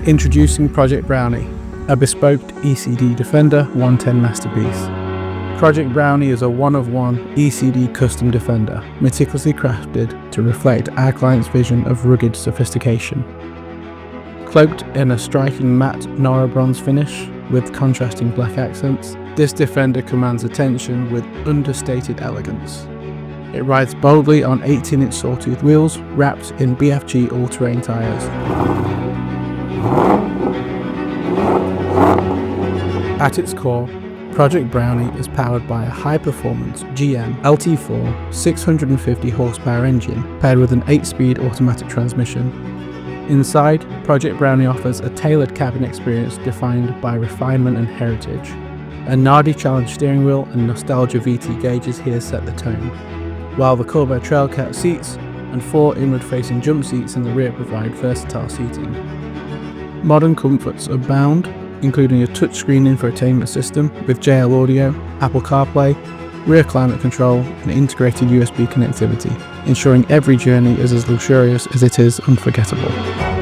Introducing Project Brownie, a bespoke E.C.D Defender 110 masterpiece. Project Brownie is a one-of-one E.C.D custom defender, meticulously crafted to reflect our client's vision of rugged sophistication. Cloaked in a striking matte Nara Bronze finish with contrasting black accents, this defender commands attention with understated elegance. It rides boldly on 18-inch Sawtooth wheels wrapped in BFG all-terrain tyres. At its core, Project Brownie is powered by a high-performance GM LT4 650 horsepower engine paired with an 8-speed automatic transmission. Inside, Project Brownie offers a tailored cabin experience defined by refinement and heritage. A Nardi Challenge steering wheel and Nostalgia VT gauges here set the tone, while the Corvair Trailcat seats and 4 inward-facing jump seats in the rear provide versatile seating. Modern comforts abound, including a touchscreen infotainment system with JL Audio, Apple CarPlay, rear climate control and integrated USB connectivity, ensuring every journey is as luxurious as it is unforgettable.